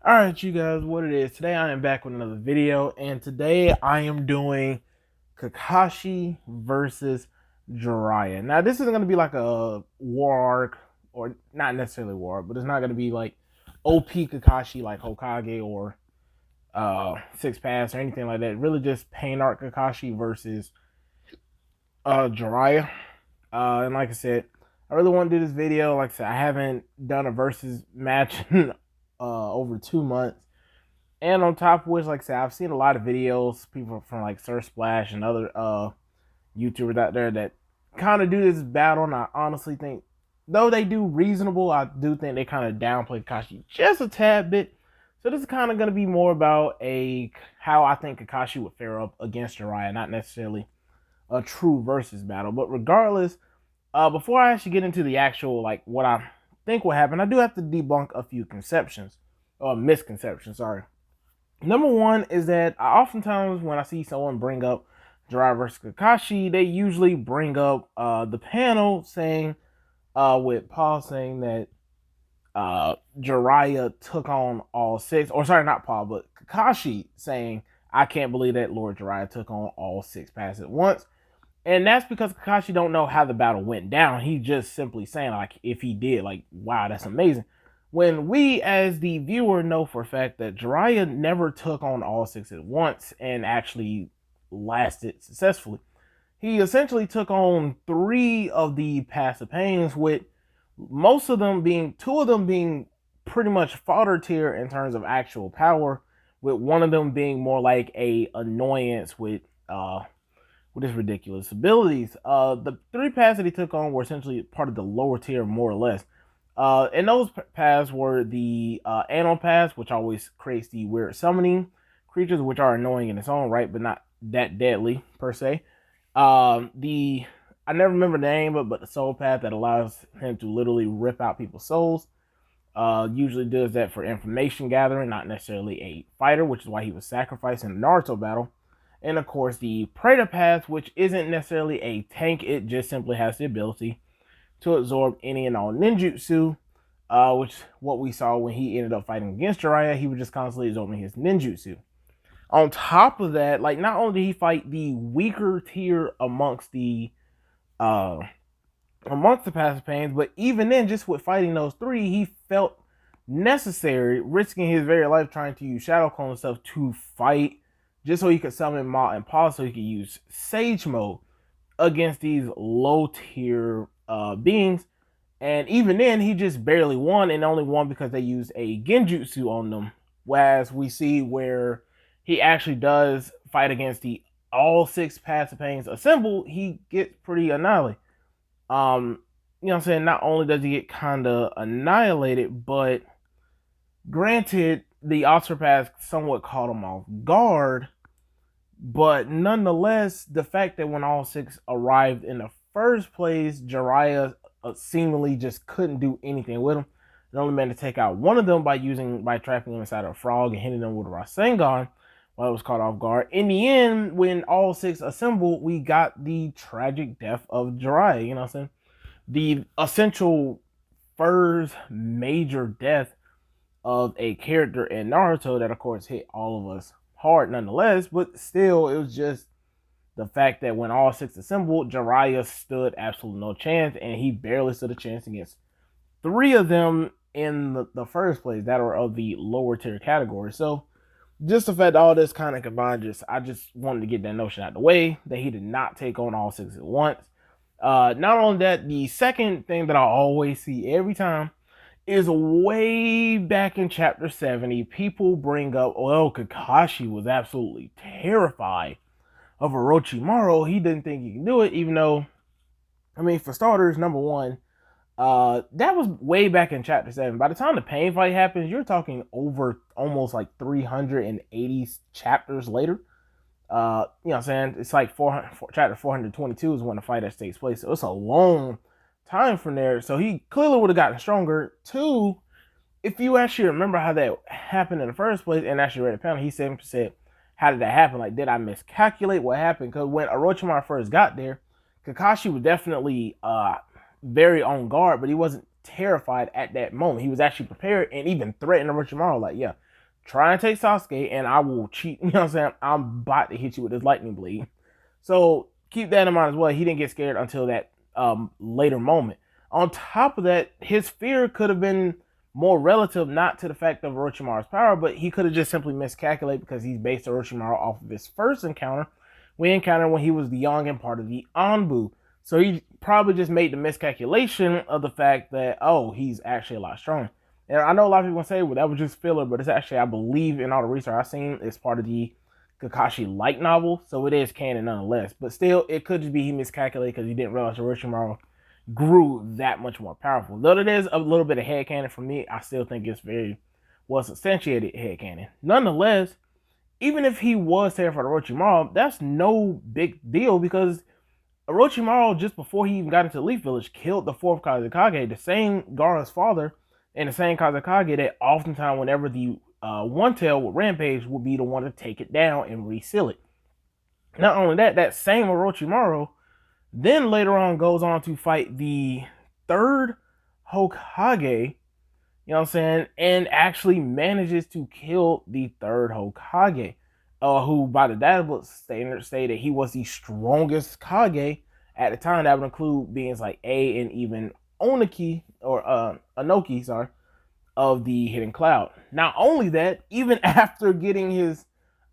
Alright, you guys, what it is. Today I am back with another video, and today I am doing Kakashi versus Jiraiya. Now, this isn't going to be like a war arc, or not necessarily war arc, but it's not going to be like OP Kakashi like Hokage or Six Paths or anything like that. Really just Pain Arc Kakashi versus Jiraiya. And like I said, I really want to do this video. Like I said, I haven't done a versus match in over 2 months. And on top of which, like I said, I've seen a lot of videos, people from like Sir Splash and other YouTubers out there that kind of do this battle. And I honestly think, though they do reasonable, I do think they kind of downplay Kakashi just a tad bit. So this is kind of going to be more about how I think Kakashi would fare up against Jiraiya, not necessarily a true versus battle. But regardless, before I actually get into the actual like what I think will happen, I do have to debunk a few conceptions or misconceptions. Sorry. Number one is that oftentimes when I see someone bring up Jiraiya versus Kakashi, they usually bring up the panel saying, with Paul saying that Jiraiya took on all six, or sorry, not Paul, but Kakashi saying, I can't believe that Lord Jiraiya took on all six paths at once. And that's because Kakashi don't know how the battle went down. He's just simply saying, like, if he did, like, wow, that's amazing. When we, as the viewer, know for a fact that Jiraiya never took on all six at once and actually lasted successfully. He essentially took on three of the passive pains, with two of them being pretty much fodder tier in terms of actual power, with one of them being more like a annoyance with his ridiculous abilities. The three paths that he took on were essentially part of the lower tier, more or less. And those paths were the animal paths, which always creates the weird summoning creatures, which are annoying in its own right, but not that deadly per se. The I never remember the name, but the soul path that allows him to literally rip out people's souls. Usually does that for information gathering, not necessarily a fighter, which is why he was sacrificed in the Naruto battle. And of course, the Preta path, which isn't necessarily a tank, it just simply has the ability to absorb any and all ninjutsu, which what we saw when he ended up fighting against Jiraiya. He was just constantly absorbing his ninjutsu. On top of that, like, not only did he fight the weaker tier amongst the passive pains, but even then, just with fighting those three, he felt necessary, risking his very life trying to use Shadow Clone and stuff to fight, just so he could summon Ma and Pa, so he could use Sage Mode against these low tier beings. And even then, he just barely won, and only won because they used a Genjutsu on them. Whereas we see where he actually does fight against the all six passive pains assembled, he gets pretty annihilated. You know what I'm saying? Not only does he get kind of annihilated, but granted, the Ultra Pass somewhat caught him off guard. But nonetheless, the fact that when all six arrived in the first place, Jiraiya seemingly just couldn't do anything with him. It only managed to take out one of them by trapping him inside a frog and hitting him with a Rasengan while it was caught off guard. In the end, when all six assembled, we got the tragic death of Jiraiya. You know what I'm saying? The essential first major death of a character in Naruto that, of course, hit all of us hard nonetheless, but still, it was just the fact that when all six assembled, Jiraiya stood absolutely no chance, and he barely stood a chance against three of them in the first place that are of the lower tier category. So just the fact that all this kind of combined, I just wanted to get that notion out of the way, that he did not take on all six at once. Not only that, the second thing that I always see every time is way back in chapter 70, people bring up, well, Kakashi was absolutely terrified of Orochimaru. He didn't think he could do it, even though, I mean, for starters, number one, that was way back in chapter 7. By the time the pain fight happens, you're talking over almost like 380 chapters later. You know what I'm saying? It's like chapter 422 is when the fight takes place. So it's a long time from there. So he clearly would have gotten stronger. Two, if you actually remember how that happened in the first place and actually read the panel, he said, how did that happen? Like, did I miscalculate what happened? Because when Orochimaru first got there, Kakashi was definitely very on guard, but he wasn't terrified at that moment. He was actually prepared and even threatened Orochimaru, like, yeah, try and take Sasuke, and I will cheat. You know what I'm saying? I'm about to hit you with this lightning blade. So keep that in mind as well. He didn't get scared until that later moment. On top of that, his fear could have been more relative, not to the fact of Orochimaru's power, but he could have just simply miscalculated because he's based Orochimaru off of his first encounter. We encountered when he was young and part of the Anbu. So he probably just made the miscalculation of the fact that, oh, he's actually a lot stronger. And I know a lot of people say, well, that was just filler, but it's actually, I believe in all the research I've seen, it's part of the Kakashi light novel, so it is canon nonetheless. But still, it could just be he miscalculated because he didn't realize Orochimaru grew that much more powerful. Though it is a little bit of headcanon for me, I still think it's very well substantiated headcanon. Nonetheless, even if he was terrified of Orochimaru, that's no big deal because Orochimaru, just before he even got into Leaf Village, killed the fourth Kazekage, the same Gaara's father, and the same Kazekage that oftentimes whenever the One Tail with Rampage would be the one to take it down and reseal it. Not only that, that same Orochimaru then later on goes on to fight the third Hokage, you know what I'm saying, and actually manages to kill the third Hokage, who by the databooks stated he was the strongest Kage at the time. That would include beings like A and even Oniki, or Anoki, sorry, of the Hidden Cloud. Not only that, even after getting his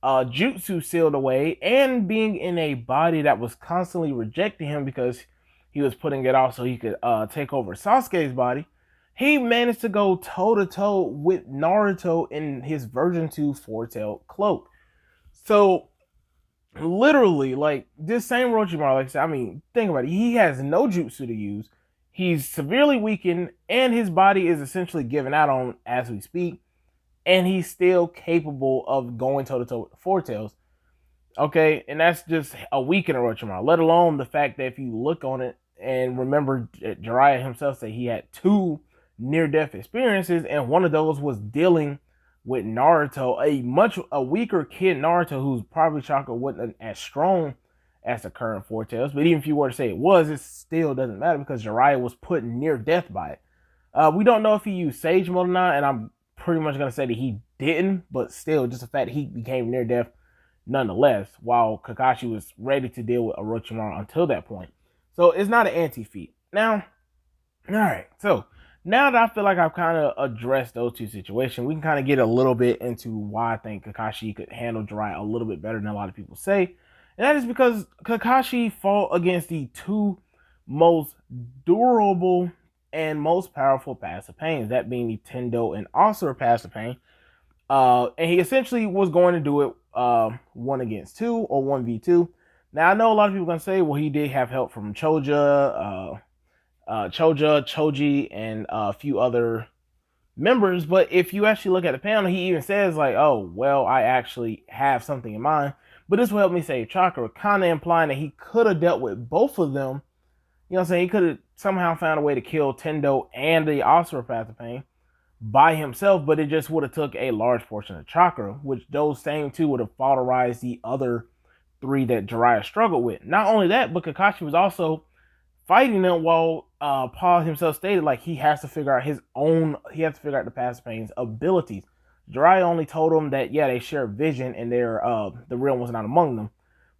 jutsu sealed away and being in a body that was constantly rejecting him because he was putting it off so he could take over Sasuke's body, he managed to go toe-to-toe with Naruto in his version 2 four-tailed cloak. So literally, like, this same Orochimaru, like I said, I mean, think about it, he has no jutsu to use, he's severely weakened, and his body is essentially given out on as we speak, and he's still capable of going toe-to-toe with the Four Tails. Okay, and that's just a weakened Orochimaru, let alone the fact that if you look on it, and remember Jiraiya himself said he had 2 near-death experiences, and one of those was dealing with Naruto, a weaker kid Naruto, who's probably chakra wasn't as strong as the current Four Tails, but even if you were to say it was, it still doesn't matter because Jiraiya was put near death by it. We don't know if he used Sage Mode or not, and I'm pretty much going to say that he didn't, but still, just the fact that he became near death nonetheless, while Kakashi was ready to deal with Orochimaru until that point. So it's not an anti-feat. Now, alright, so now that I feel like I've kind of addressed those two situations, we can kind of get a little bit into why I think Kakashi could handle Jiraiya a little bit better than a lot of people say. And that is because Kakashi fought against the 2 most durable and most powerful passive pains, that being the Tendo and Asura passive pain. And he essentially was going to do it 1 against 2 or 1v2. Now, I know a lot of people are going to say, well, he did have help from Choji, and a few other members. But if you actually look at the panel, he even says, like, oh, well, I actually have something in mind. But this will help me save chakra, kind of implying that he could have dealt with both of them. You know what I'm saying? He could have somehow found a way to kill Tendo and the Asura path of pain by himself, but it just would have took a large portion of chakra, which those same 2 would have falterized the other 3 that Jiraiya struggled with. Not only that, but Kakashi was also fighting them while Paul himself stated like he has to figure out the passive pain's abilities. Jiraiya only told him that, yeah, they share vision and they're the real one's not among them.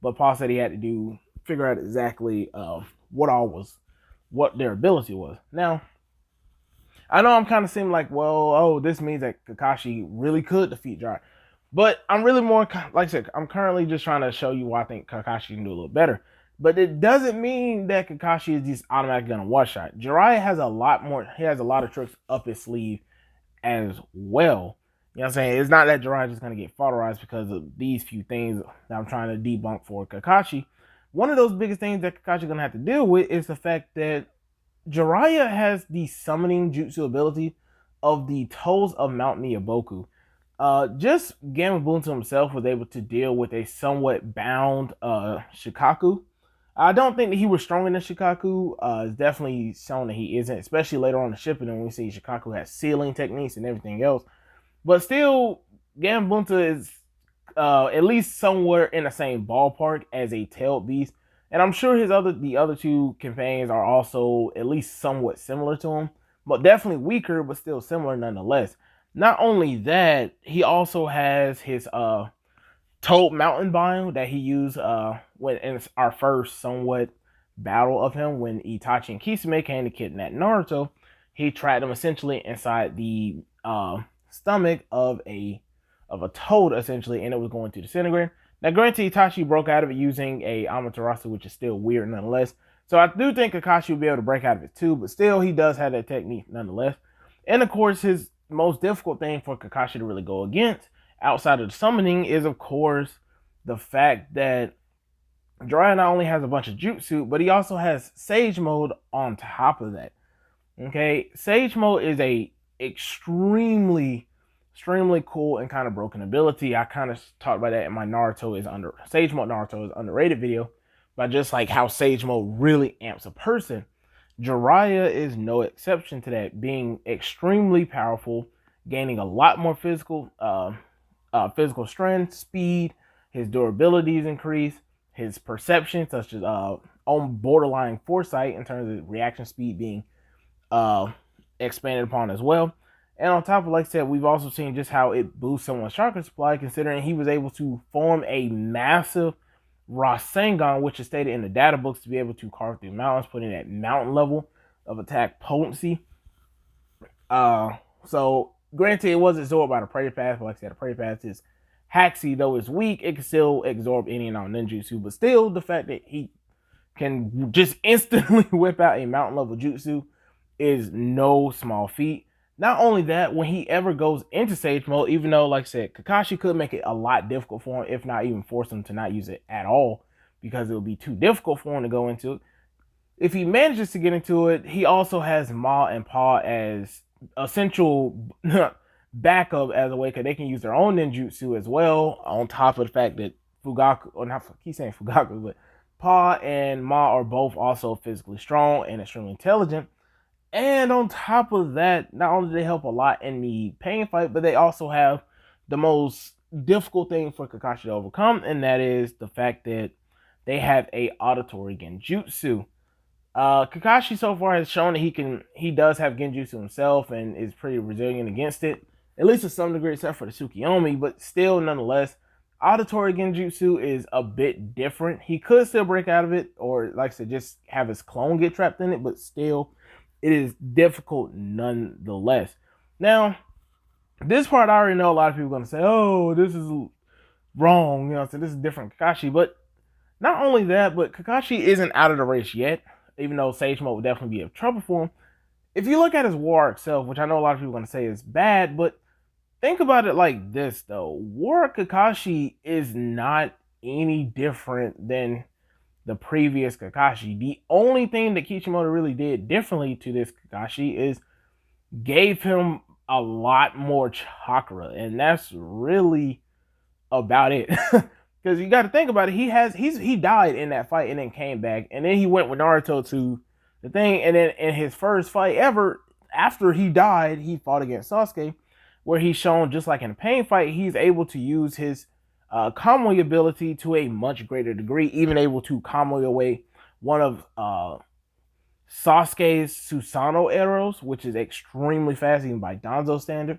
But Paul said he had to figure out exactly what their ability was. Now, I know I'm kind of seeming like, well, this means that Kakashi really could defeat Jiraiya. But I'm really more, like I said, I'm currently just trying to show you why I think Kakashi can do a little better. But it doesn't mean that Kakashi is just automatically going to one-shot. Jiraiya has a lot of tricks up his sleeve as well. You know what I'm saying? It's not that Jiraiya is just going to get falterized because of these few things that I'm trying to debunk for Kakashi. One of those biggest things that Kakashi is going to have to deal with is the fact that Jiraiya has the summoning jutsu ability of the toes of Mount Miyaboku. Just Gamabunta himself was able to deal with a somewhat bound Shikaku. I don't think that he was stronger than Shikaku. It's definitely shown that he isn't, especially later on in the shipping when we see Shikaku has sealing techniques and everything else. But still, Gamabunta is at least somewhere in the same ballpark as a tailed beast. And I'm sure the other 2 companions are also at least somewhat similar to him. But definitely weaker, but still similar nonetheless. Not only that, he also has his Toad Mountain biome that he used when in our first somewhat battle of him when Itachi and Kisame came to kidnap Naruto. He trapped him essentially inside the stomach of a toad essentially, and it was going to disintegrate. Now, granted, Itachi broke out of it using a Amaterasu, which is still weird nonetheless. So I do think Kakashi will be able to break out of it too, but still, he does have that technique nonetheless. And of course, his most difficult thing for Kakashi to really go against outside of the summoning is, of course, the fact that Jiraiya not only has a bunch of jutsu, but he also has Sage Mode on top of that. Okay, Sage Mode is a extremely cool and kind of broken ability. I kind of talked about that in my Sage Mode Naruto is underrated video, but just like how Sage Mode really amps a person. Jiraiya is no exception to that, being extremely powerful, gaining a lot more physical strength, speed. His durability is increased. His perception, such as on borderline foresight in terms of reaction speed, being expanded upon as well. And on top of, like I said, we've also seen just how it boosts someone's chakra supply, considering he was able to form a massive Rasengan, which is stated in the data books to be able to carve through mountains, putting that mountain level of attack potency. So granted, it was absorbed by the Prey Path, but like I said, the Prey Path is haxy, though it's weak, it can still absorb any and all ninjutsu. But still, the fact that he can just instantly whip out a mountain level jutsu is no small feat. Not only that, when he ever goes into Sage Mode, even though, like I said, Kakashi could make it a lot difficult for him, if not even force him to not use it at all, because it would be too difficult for him to go into it. If he manages to get into it, he also has Ma and Pa as essential backup as a way, because they can use their own ninjutsu as well, on top of the fact that Fugaku, or not, keep saying Fugaku, but Pa and Ma are both also physically strong and extremely intelligent. And on top of that, not only do they help a lot in the pain fight, but they also have the most difficult thing for Kakashi to overcome, and that is the fact that they have a auditory genjutsu. Kakashi so far has shown that he does have genjutsu himself and is pretty resilient against it, at least to some degree, except for the Tsukiyomi. But still, nonetheless, auditory genjutsu is a bit different. He could still break out of it, or like I said, just have his clone get trapped in it, but still, it is difficult nonetheless. Now, this part I already know a lot of people are going to say, oh, this is wrong, so this is different Kakashi. But not only that, but Kakashi isn't out of the race yet, even though Sage Mode would definitely be of trouble for him. If you look at his war itself, which I know a lot of people are going to say is bad, but think about it like this, though. War Kakashi is not any different than the previous Kakashi. The only thing that Kishimoto really did differently to this Kakashi is gave him a lot more chakra, and that's really about it. Because you got to think about it, he died in that fight and then came back, and then he went with Naruto to the thing, and then in his first fight ever after he died, he fought against Sasuke, where he's shown, just like in a pain fight, he's able to use his Kamui ability to a much greater degree, even able to Kamui away one of Sasuke's Susanoo arrows, which is extremely fast, even by Danzo standard.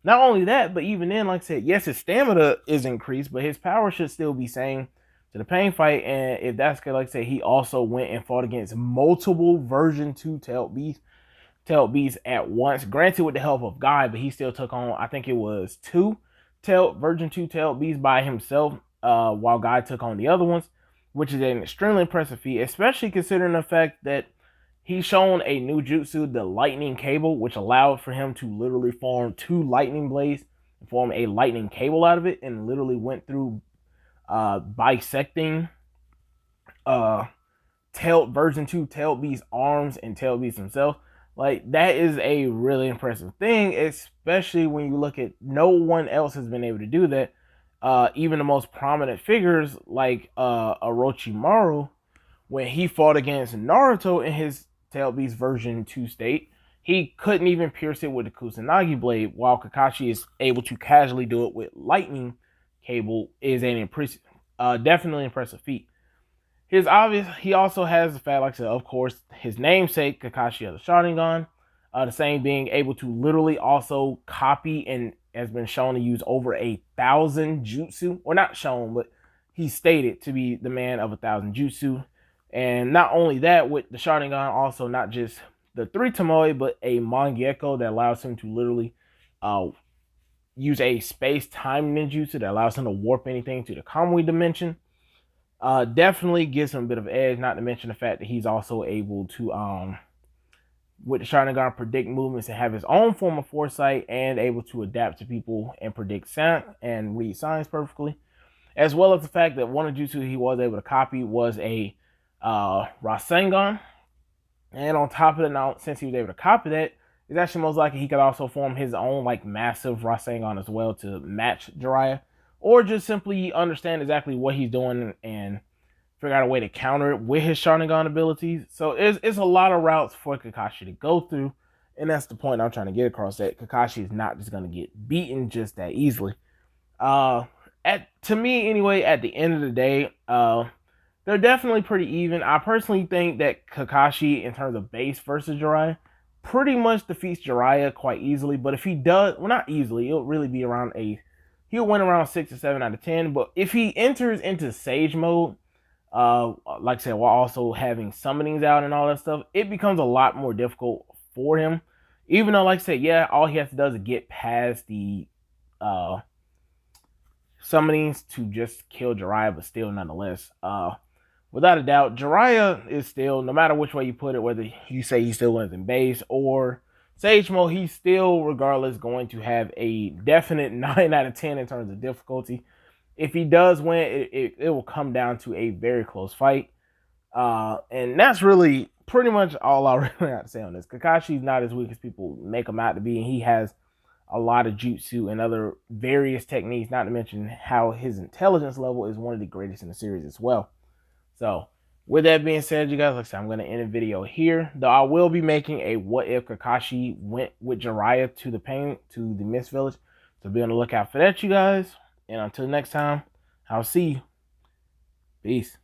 Not only that, but even then, like I said, yes, his stamina is increased, but his power should still be same to the pain fight. And if that's good, like I said, he also went and fought against multiple version 2 tailed beasts at once. Granted, with the help of Guy, but he still took on, I think it was version 2 tailed beasts by himself, while Guy took on the other ones, which is an extremely impressive feat, especially considering the fact that he's shown a new jutsu, the lightning cable, which allowed for him to literally form 2 lightning blades and form a lightning cable out of it, and literally went through bisecting version 2 tailed beast arms and tailed beast himself. Like, that is a really impressive thing, especially when you look at no one else has been able to do that. Even the most prominent figures like Orochimaru, when he fought against Naruto in his tailed beast version 2 state, he couldn't even pierce it with the Kusanagi blade, while Kakashi is able to casually do it with lightning cable. Is an definitely impressive feat. He also has the fact, like I said, of course, his namesake, Kakashi of the Sharingan. The same being able to literally also copy and has been shown to use over 1,000 jutsu, or not shown, but he's stated to be the man of 1,000 jutsu. And not only that, with the Sharingan, also not just the 3 Tomoe, but a Mangekyo that allows him to literally use a space-time ninjutsu that allows him to warp anything to the Kamui dimension. Definitely gives him a bit of edge, not to mention the fact that he's also able to, with the Sharingan, predict movements and have his own form of foresight, and able to adapt to people and predict sound and read signs perfectly. As well as the fact that one of the jutsu he was able to copy was a Rasengan. And on top of it, now, since he was able to copy that, it's actually most likely he could also form his own like massive Rasengan as well to match Jiraiya, or just simply understand exactly what he's doing and figure out a way to counter it with his Sharingan abilities. So it's a lot of routes for Kakashi to go through, and that's the point I'm trying to get across, that Kakashi is not just going to get beaten just that easily. To me anyway, at the end of the day, they're definitely pretty even. I personally think that Kakashi, in terms of base versus Jiraiya, pretty much defeats Jiraiya quite easily. But if he does, well, not easily, it'll really be around he'll win around 6 or 7 out of 10. But if he enters into Sage mode, like I said, while also having summonings out and all that stuff, it becomes a lot more difficult for him. Even though, like I said, yeah, all he has to do is get past the summonings to just kill Jiraiya, but still nonetheless, without a doubt, Jiraiya is still, no matter which way you put it, whether you say he still wins in base or Sage mode, he's still, regardless, going to have a definite 9 out of 10 in terms of difficulty. If he does win, it will come down to a very close fight. And that's really pretty much all I really have to say on this. Kakashi's not as weak as people make him out to be, and he has a lot of jutsu and other various techniques, not to mention how his intelligence level is one of the greatest in the series as well. So, with that being said, you guys, like I said, I'm going to end the video here. Though I will be making a what if Kakashi went with Jiraiya to the Mist Village. So be on the lookout for that, you guys. And until next time, I'll see you. Peace.